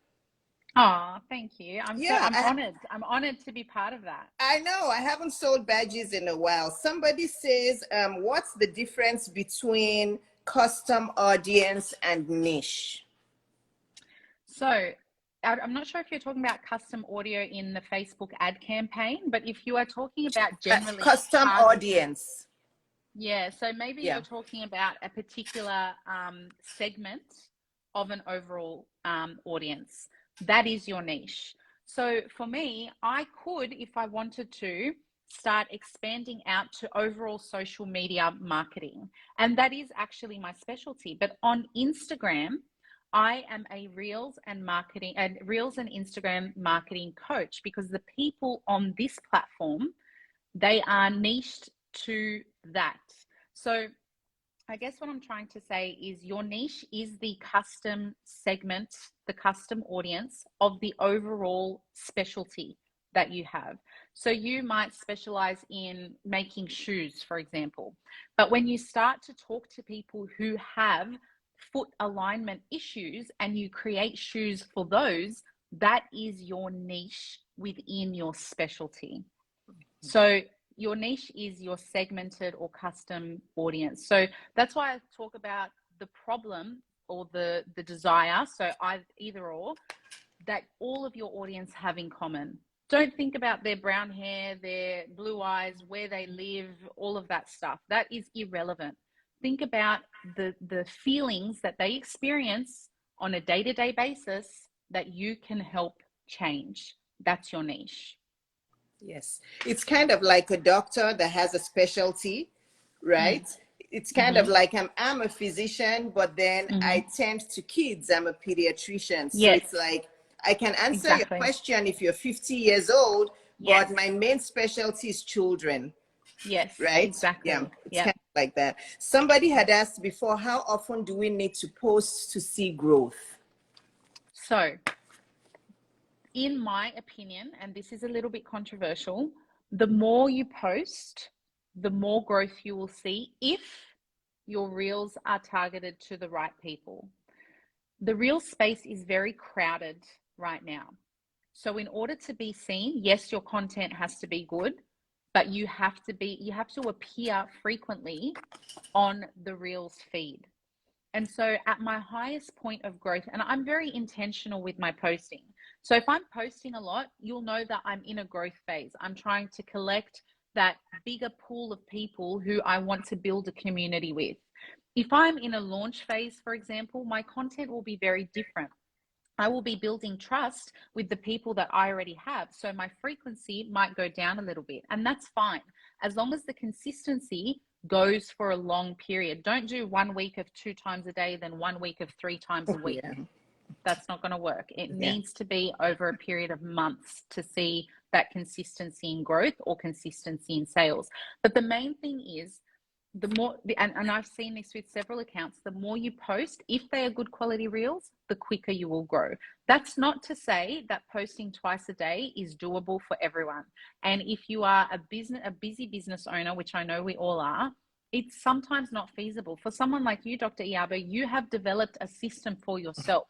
Oh, thank you. Yeah, I'm honored. I'm honored to be part of that. I know. I haven't sold badges in a while. Somebody says, what's the difference between custom audience and niche? So I'm not sure if you're talking about custom audio in the Facebook ad campaign, but if you are talking about generally Custom targeting, audience. yeah, so maybe Yeah. you're talking about a particular segment of an overall audience. That is your niche. So for me, I could, if I wanted to, start expanding out to overall social media marketing. And that is actually my specialty. But on Instagram, I am a Reels and Instagram marketing coach, because the people on this platform, they are niched to that. So I guess what I'm trying to say is your niche is the custom segment, the custom audience of the overall specialty that you have. So you might specialize in making shoes, for example. But when you start to talk to people who have foot alignment issues and you create shoes for those, that is your niche within your specialty. So your niche is your segmented or custom audience. So that's why I talk about the problem or the desire, so either or, that all of your audience have in common. Don't think about their brown hair, their blue eyes, where they live, all of that stuff. That is irrelevant. Think about the feelings that they experience on a day-to-day basis that you can help change. That's your niche. Yes. It's kind of like a doctor that has a specialty, right? It's kind of like I'm a physician, but then I tend to kids. I'm a pediatrician. So Yes. it's like I can answer Exactly. your question if you're 50 years old, Yes. but my main specialty is children. Yes, Right? exactly. Yeah, it's kind of like that. Somebody had asked before, how often do we need to post to see growth? So, in my opinion, and this is a little bit controversial, the more you post, the more growth you will see if your reels are targeted to the right people. The reel space is very crowded right now. So in order to be seen, yes, your content has to be good, but you have to appear frequently on the reels feed. And so at my highest point of growth, and I'm very intentional with my posting. So if I'm posting a lot, you'll know that I'm in a growth phase. I'm trying to collect that bigger pool of people who I want to build a community with. If I'm in a launch phase, for example, my content will be very different. I will be building trust with the people that I already have. So my frequency might go down a little bit, and that's fine. As long as the consistency goes for a long period. Don't do 1 week of 2 times a day, then 1 week of 3 times a week. Yeah. That's not going to work. It needs to be over a period of months to see that consistency in growth or consistency in sales. But the main thing is, the more, and I've seen this with several accounts, the more you post, if they are good quality reels, the quicker you will grow. That's not to say that posting twice a day is doable for everyone. And if you are a busy business owner, which I know we all are, it's sometimes not feasible. For someone like you, Dr. Iyabo, you have developed a system for yourself.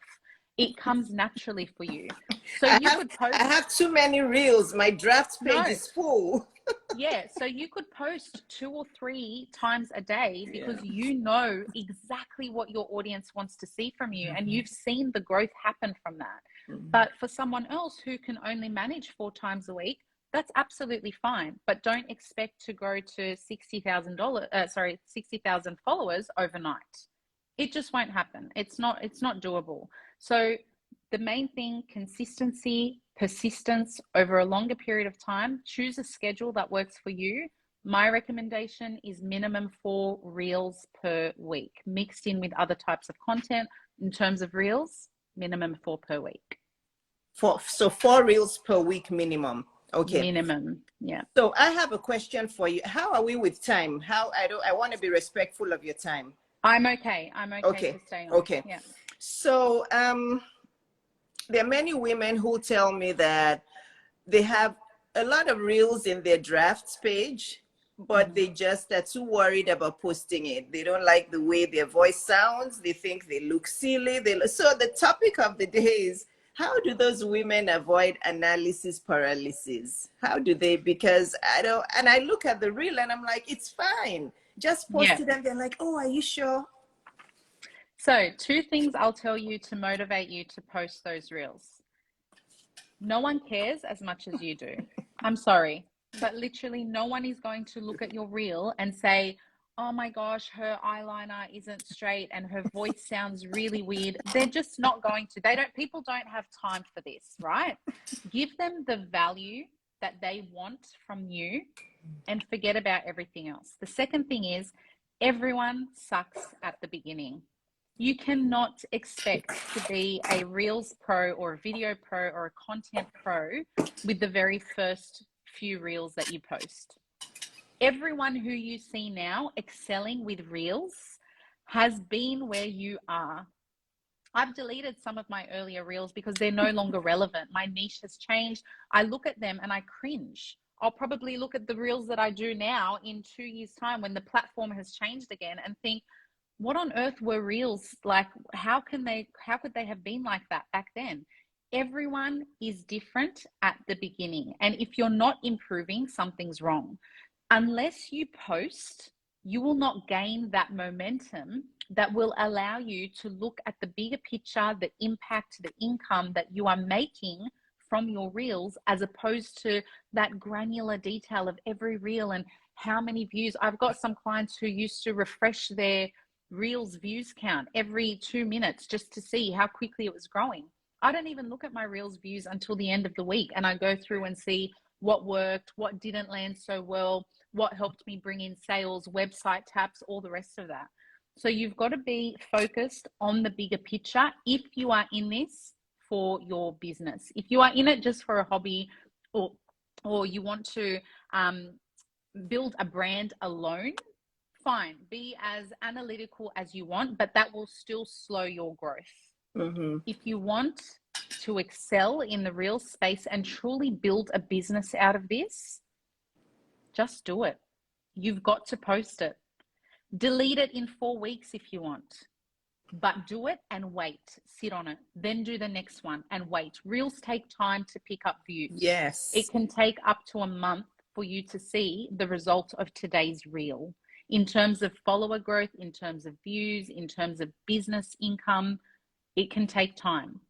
It comes naturally for you. So could post. I have too many reels. My draft page is full. Yeah, so you could post 2 or 3 times a day because you know exactly what your audience wants to see from you, and you've seen the growth happen from that. But for someone else who can only manage 4 times a week, that's absolutely fine. But don't expect to grow to $60,000 followers overnight. It just won't happen. It's not doable. So the main thing, consistency, persistence over a longer period of time. Choose a schedule that works for you. My recommendation is minimum 4 reels per week, mixed in with other types of content. In terms of reels, minimum 4 per week. So 4 reels per week minimum. Okay. Minimum, yeah. So I have a question for you. How are we with time? I want to be respectful of your time. I'm okay. To stay on. Okay. Yeah. So there are many women who tell me that they have a lot of reels in their drafts page, but they just are too worried about posting it. They don't like the way their voice sounds. They think they look silly. So the topic of the day is, how do those women avoid analysis paralysis? How do they? Because I look at the reel and I'm like, it's fine. Just post it. And they're like, oh, are you sure? So 2 things I'll tell you to motivate you to post those reels. No one cares as much as you do. I'm sorry, but literally no one is going to look at your reel and say, oh my gosh, her eyeliner isn't straight and her voice sounds really weird. They're just not going to. People don't have time for this, right? Give them the value that they want from you and forget about everything else. The second thing is, everyone sucks at the beginning. You cannot expect to be a Reels pro or a video pro or a content pro with the very first few Reels that you post. Everyone who you see now excelling with Reels has been where you are. I've deleted some of my earlier Reels because they're no longer relevant. My niche has changed. I look at them and I cringe. I'll probably look at the Reels that I do now in 2 years' time when the platform has changed again and think, what on earth were reels like? How could they have been like that back then? Everyone is different at the beginning, and if you're not improving, something's wrong. Unless you post, you will not gain that momentum that will allow you to look at the bigger picture, the impact, the income that you are making from your reels, as opposed to that granular detail of every reel and how many views. I've got some clients who used to refresh their reels views count every 2 minutes just to see how quickly it was growing. I don't even look at my reels views until the end of the week, and I go through and see what worked, what didn't land so well, what helped me bring in sales, website taps, all the rest of that. So you've got to be focused on the bigger picture if you are in this for your business. If you are in it just for a hobby, or you want to build a brand alone, fine, be as analytical as you want, but that will still slow your growth. If you want to excel in the real space and truly build a business out of this, just do it. You've got to post it. Delete it in 4 weeks if you want, but do it and wait. Sit on it. Then do the next one and wait. Reels take time to pick up views. Yes. It can take up to a month for you to see the result of today's reel in terms of follower growth, in terms of views, in terms of business income. It can take time.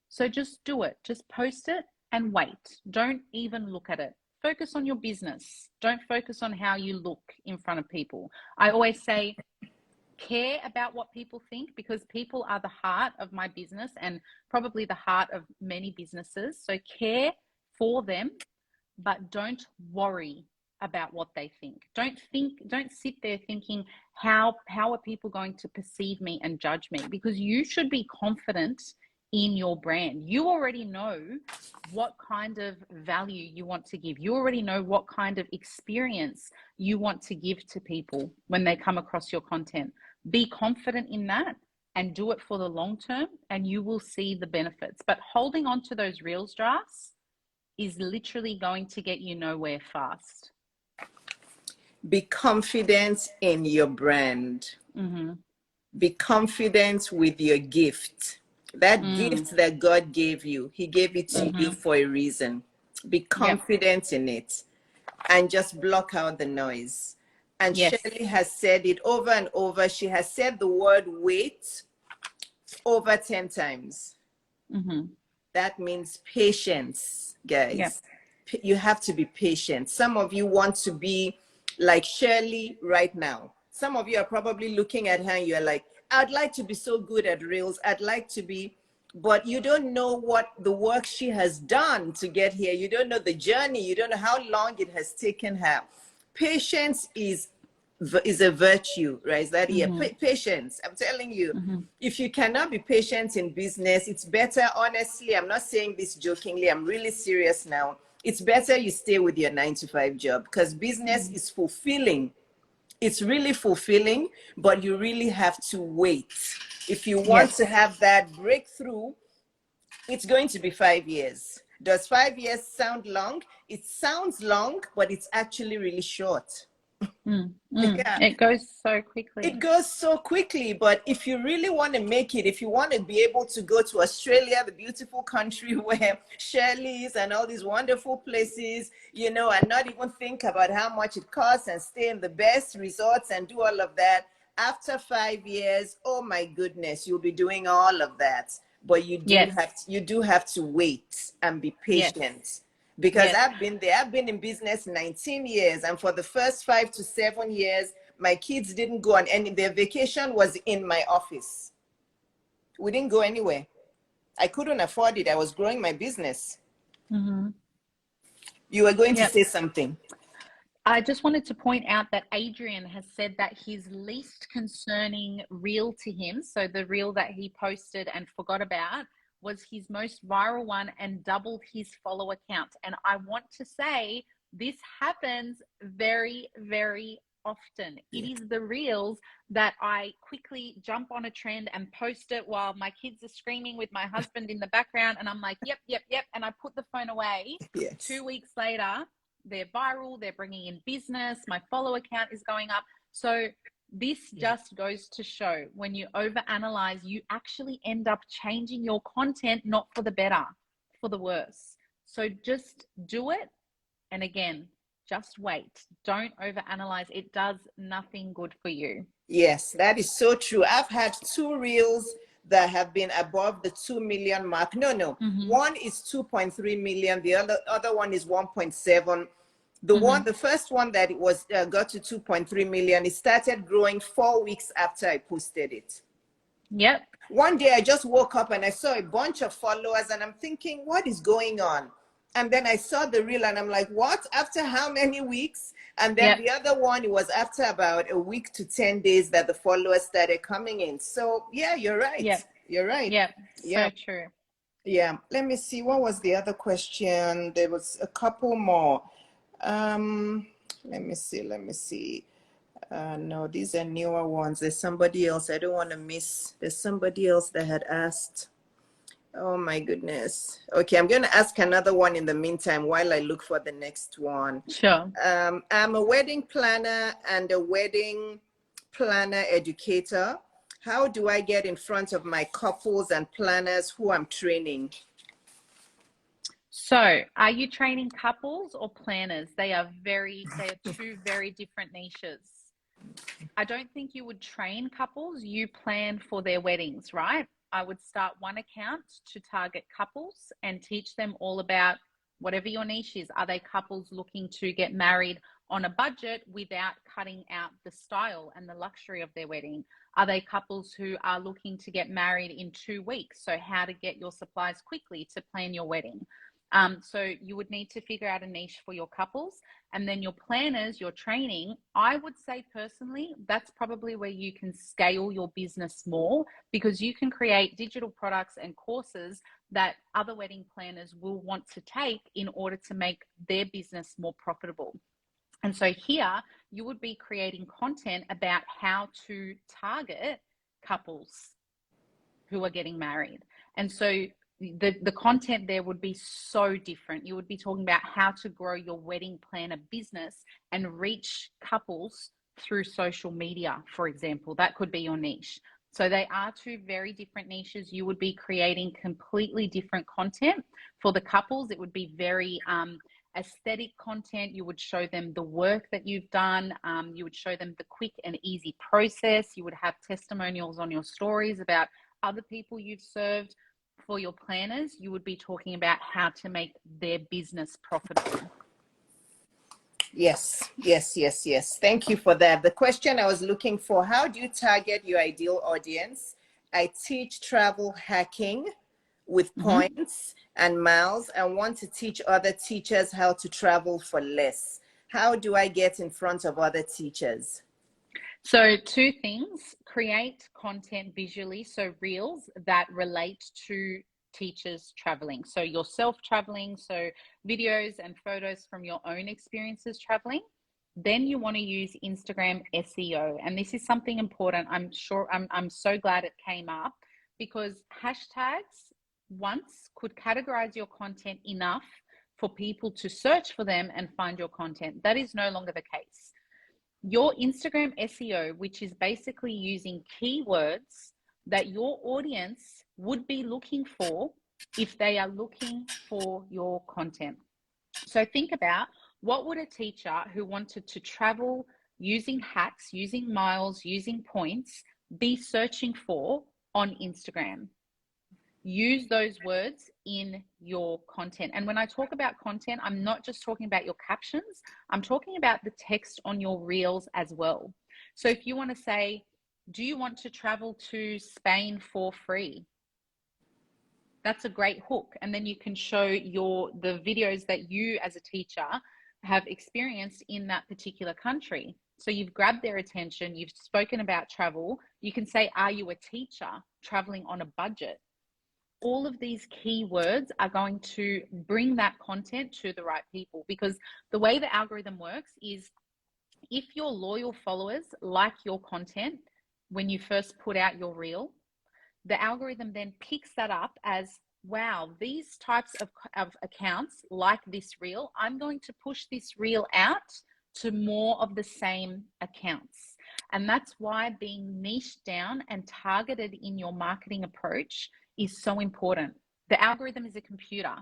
So just do it. Just post it and wait. Don't even look at it. Focus on your business. Don't focus on how you look in front of people. I always say, care about what people think, because people are the heart of my business and probably the heart of many businesses. So care for them, but don't worry about what they think. Don't sit there thinking, how are people going to perceive me and judge me? Because you should be confident in your brand. You already know what kind of value you want to give. You already know what kind of experience you want to give to people when they come across your content. Be confident in that and do it for the long term, and you will see the benefits. But holding on to those reels drafts is literally going to get you nowhere fast. Be confident in your brand. Be confident with your gift. That gift that God gave you, He gave it to you for a reason. Be confident in it and just block out the noise. And Shirley has said it over and over. She has said the word wait over 10 times. That means patience, guys. You have to be patient. Some of you want to be like Shirley right now. Some of you are probably looking at her and you're like, I'd like to be so good at reels. I'd like to be, but you don't know what the work she has done to get here. You don't know the journey. You don't know how long it has taken her. Patience is a virtue, right? Is that patience? I'm telling you, if you cannot be patient in business, it's better, honestly, I'm not saying this jokingly, I'm really serious now. It's better you stay with your 9-to-5 job, because business is fulfilling. It's really fulfilling, but you really have to wait. If you want to have that breakthrough, it's going to be 5 years. Does 5 years sound long? It sounds long, but it's actually really short. It goes so quickly. It goes so quickly, but if you really want to make it, if you want to be able to go to Australia, the beautiful country where Shirley's and all these wonderful places, you know, and not even think about how much it costs and stay in the best resorts and do all of that, after 5 years, oh my goodness, you'll be doing all of that. But you do have to wait and be patient. Because I've been there. I've been in business 19 years, and for the first 5 to 7 years, my kids didn't go on any, their vacation was in my office. We didn't go anywhere. I couldn't afford it. I was growing my business. You were going to say something. I just wanted to point out that Adrian has said that his least concerning reel to him, so the reel that he posted and forgot about, was his most viral one and doubled his follower count. And I want to say this happens very, very often. It is the reels that I quickly jump on a trend and post it while my kids are screaming with my husband in the background. And I'm like, yep. And I put the phone away. 2 weeks later, they're viral. They're bringing in business. My follower count is going up. So This just goes to show when you overanalyze, you actually end up changing your content, not for the better, for the worse. So just do it. And again, just wait. Don't overanalyze. It does nothing good for you. Yes, that is so true. I've had 2 reels that have been above the 2 million mark. No. One is 2.3 million. The other one is 1.7. The first one that it was got to 2.3 million, it started growing 4 weeks after I posted it. Yep. One day I just woke up and I saw a bunch of followers and I'm thinking, what is going on? And then I saw the reel and I'm like, what? After how many weeks? And then the other one, it was after about a week to 10 days that the followers started coming in. So yeah, you're right. Yep. You're right. Yep. So true. Yeah. Let me see. What was the other question? There was a couple more. Let me see. No, these are newer ones. There's somebody else. I don't want to miss. There's somebody else that had asked. Oh my goodness. Okay, I'm going to ask another one in the meantime while I look for the next one. Sure. I'm a wedding planner and a wedding planner educator. How do I get in front of my couples and planners who I'm training? So are you training couples or planners? They are two very different niches. I don't think you would train couples. You plan for their weddings, right? I would start one account to target couples and teach them all about whatever your niche is. Are they couples looking to get married on a budget without cutting out the style and the luxury of their wedding? Are they couples who are looking to get married in 2 weeks? So how to get your supplies quickly to plan your wedding. So you would need to figure out a niche for your couples, and then your planners, your training. I would say personally, that's probably where you can scale your business more, because you can create digital products and courses that other wedding planners will want to take in order to make their business more profitable. And so here you would be creating content about how to target couples who are getting married. And so the content there would be so different. You would be talking about how to grow your wedding planner business and reach couples through social media, for example. That could be your niche. So they are two very different niches. You would be creating completely different content. For the couples, it would be very aesthetic content. You would show them the work that you've done. You would show them the quick and easy process. You would have testimonials on your stories about other people you've served. For your planners, you would be talking about how to make their business profitable. Yes. Thank you for that. The question I was looking for, how do you target your ideal audience? I teach travel hacking with points and miles. I want to teach other teachers how to travel for less. How do I get in front of other teachers? So 2 things: create content visually, so reels that relate to teachers traveling. So yourself traveling, so videos and photos from your own experiences traveling. Then you want to use Instagram SEO. And this is something important. I'm so glad it came up, because hashtags once could categorize your content enough for people to search for them and find your content. That is no longer the case. Your Instagram SEO, which is basically using keywords that your audience would be looking for if they are looking for your content. So think about, what would a teacher who wanted to travel using hacks, using miles, using points, be searching for on Instagram? Use those words in your content. And when I talk about content, I'm not just talking about your captions. I'm talking about the text on your reels as well. So if you want to say, do you want to travel to Spain for free? That's a great hook. And then you can show the videos that you as a teacher have experienced in that particular country. So you've grabbed their attention. You've spoken about travel. You can say, are you a teacher traveling on a budget? All of these keywords are going to bring that content to the right people, because the way the algorithm works is, if your loyal followers like your content when you first put out your reel, the algorithm then picks that up as, wow, these types of accounts like this reel. I'm going to push this reel out to more of the same accounts. And that's why being niched down and targeted in your marketing approach is so important. The algorithm is a computer.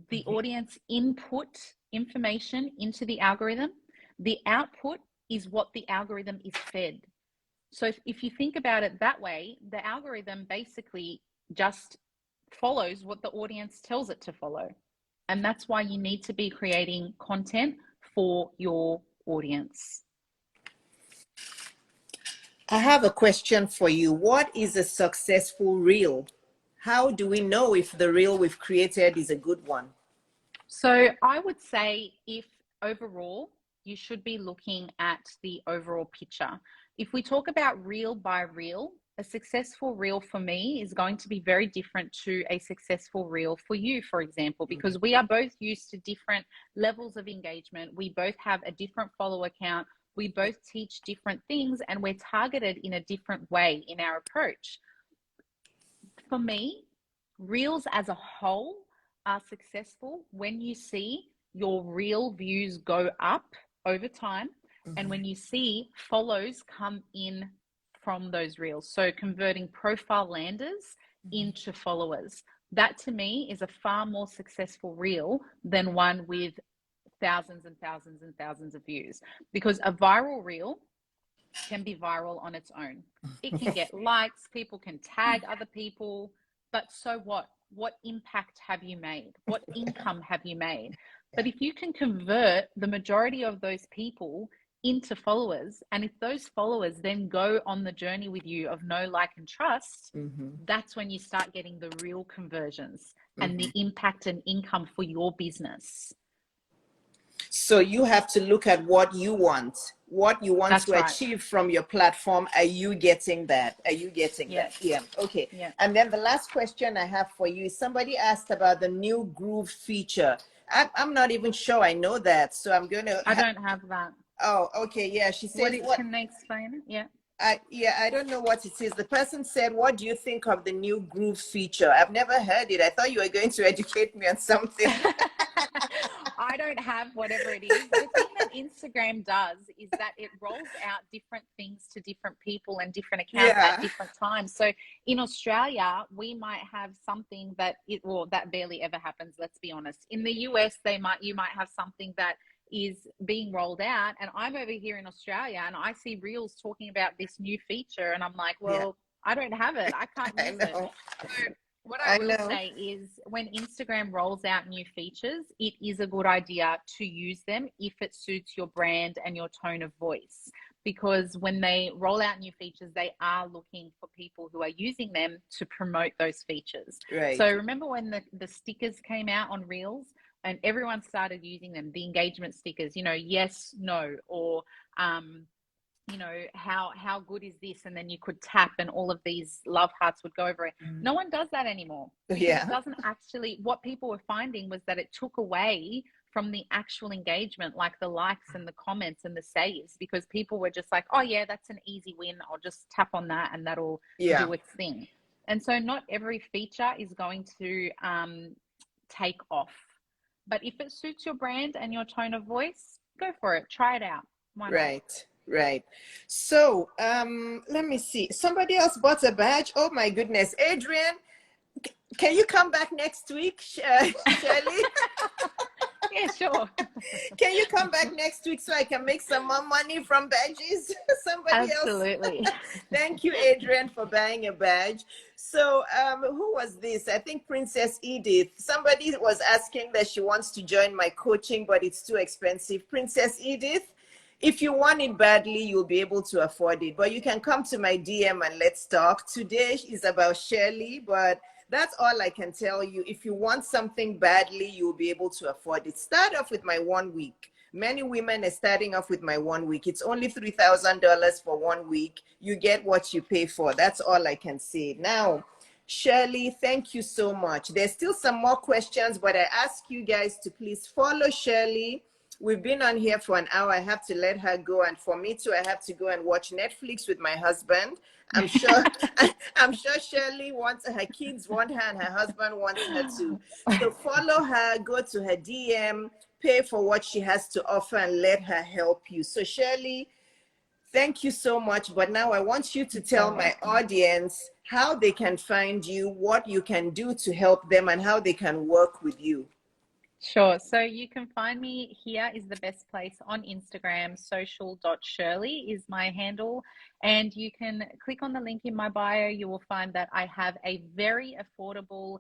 The audience input information into the algorithm. The output is what the algorithm is fed. So if you think about it that way, the algorithm basically just follows what the audience tells it to follow. And that's why you need to be creating content for your audience. I have a question for you. What is a successful reel? How do we know if the reel we've created is a good one? So I would say if overall, you should be looking at the overall picture. If we talk about reel by reel, a successful reel for me is going to be very different to a successful reel for you, for example, because we are both used to different levels of engagement. We both have a different follower count. We both teach different things, and we're targeted in a different way in our approach. For me, reels as a whole are successful when you see your reel views go up over time, and when you see follows come in from those reels. So converting profile landers into followers. That to me is a far more successful reel than one with thousands and thousands and thousands of views, because a viral reel can be viral on its own. It can get likes, people can tag other people, but so what? What impact have you made? What income have you made? But if you can convert the majority of those people into followers, and if those followers then go on the journey with you of know, like, and trust, that's when you start getting the real conversions and the impact and income for your business. So you have to look at what you want That's to right. achieve from your platform. Are you getting that? Are you getting that? Yeah. Okay. Yeah. And then the last question I have for you is, somebody asked about the new groove feature. I'm not even sure I know that. So I'm going to... I don't have that. Oh, okay. Yeah. She says, Can they explain it? Yeah. I don't know what it is. The person said, what do you think of the new groove feature? I've never heard it. I thought you were going to educate me on something. I don't have whatever it is. The thing that Instagram does is that it rolls out different things to different people and different accounts at different times. So in Australia, we might have something that that barely ever happens, let's be honest. In the US, you might have something that is being rolled out, and I'm over here in Australia and I see reels talking about this new feature, and I'm like, well, I don't have it. I can't use it. So what I will say is, when Instagram rolls out new features, it is a good idea to use them if it suits your brand and your tone of voice. Because when they roll out new features, they are looking for people who are using them to promote those features. Right. So remember when the stickers came out on Reels and everyone started using them, the engagement stickers, yes, no, or how good is this? And then you could tap and all of these love hearts would go over it. No one does that anymore. It doesn't actually, what people were finding was that it took away from the actual engagement, like the likes and the comments and the saves, because people were just like, oh yeah, that's an easy win. I'll just tap on that and that'll do its thing. And so not every feature is going to take off. But if it suits your brand and your tone of voice, go for it. Try it out. Why not? Right. So let me see. Somebody else bought a badge. Oh my goodness. Adrian, can you come back next week, Shirley? Yeah, sure. Can you come back next week so I can make some more money from badges? Somebody Absolutely. else. Thank you, Adrian, for buying a badge. So who was this? I think Princess Edith. Somebody was asking that she wants to join my coaching, but it's too expensive. Princess Edith, if you want it badly, you'll be able to afford it. But you can come to my DM and let's talk. Today is about Shirley, but that's all I can tell you. If you want something badly, you'll be able to afford it. Start off with my 1 week. Many women are starting off with my 1 week. It's only $3,000 for 1 week. You get what you pay for. That's all I can say. Now, Shirley, thank you so much. There's still some more questions, but I ask you guys to please follow Shirley. We've been on here for an hour. I have to let her go. And for me too, I have to go and watch Netflix with my husband. I'm sure Shirley wants, her kids want her and her husband wants her to. So follow her, go to her DM, pay for what she has to offer and let her help you. So Shirley, Thank you so much. But now I want you to tell So my welcome. audience how they can find you, what you can do to help them, and how they can work with you. Sure. So you can find me here is the best place on Instagram. Social.Shirley is my handle. And you can click on the link in my bio. You will find that I have a very affordable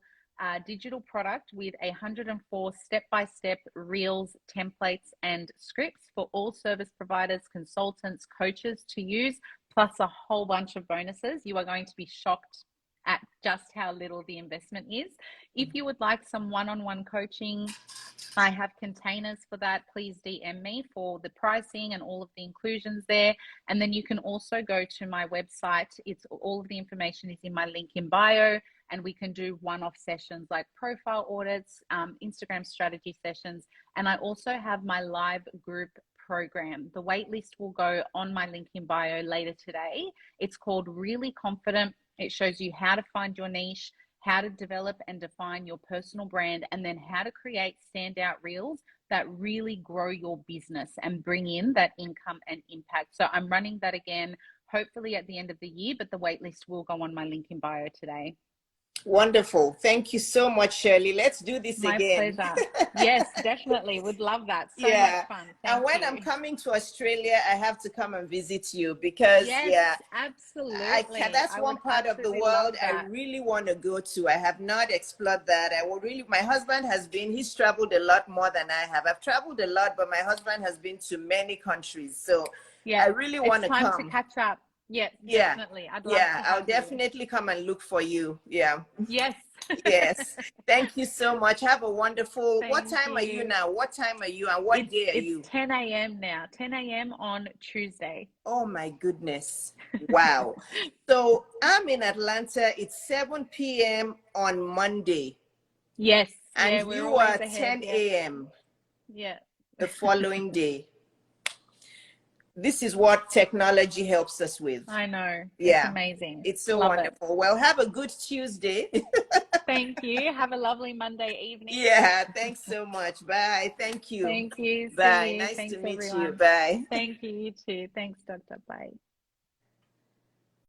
digital product with 104 step-by-step reels, templates, and scripts for all service providers, consultants, coaches to use, plus a whole bunch of bonuses. You are going to be shocked at just how little the investment is. If you would like some one-on-one coaching, I have containers for that. Please DM me for the pricing and all of the inclusions there. And then you can also go to my website. It's all of the information is in my link in bio, and we can do one-off sessions like profile audits, Instagram strategy sessions. And I also have my live group program. The waitlist will go on my link in bio later today. It's called Really Confident. It shows you how to find your niche, how to develop and define your personal brand, and then how to create standout reels that really grow your business and bring in that income and impact. So I'm running that again, hopefully at the end of the year, but the waitlist will go on my link in bio today. Wonderful. Thank you so much, Shirley. Let's do this again. My pleasure. Yes, definitely. Would love that. So Yeah. much fun. And when I'm coming to Australia, I have to come and visit you because, yes, absolutely. that's one part of the world I really want to go to. I have not explored that. My husband has been, he's traveled a lot more than I have. I've traveled a lot, but my husband has been to many countries. So I really want to come. It's time to catch up. Yeah, definitely. I'd love to have I'll definitely come and look for you. Yeah. Yes. Yes. Thank you so much. Have a wonderful, what time are you now? What time are you and what day are you? It's 10 a.m. now, 10 a.m. on Tuesday. Oh my goodness. Wow. So I'm in Atlanta. It's 7 p.m. on Monday. Yes. And you are 10 a.m. Yeah. the following day. This is what technology helps us with. I know. Yeah. It's amazing. It's so wonderful. Well, have a good Tuesday. Thank you. Have a lovely Monday evening. Yeah. Thanks so much. Bye. Thank you. Thank you. Bye. See you. Nice Thanks, to meet everyone. you. Bye. Thank you. You too. Thanks, Doctor. Bye.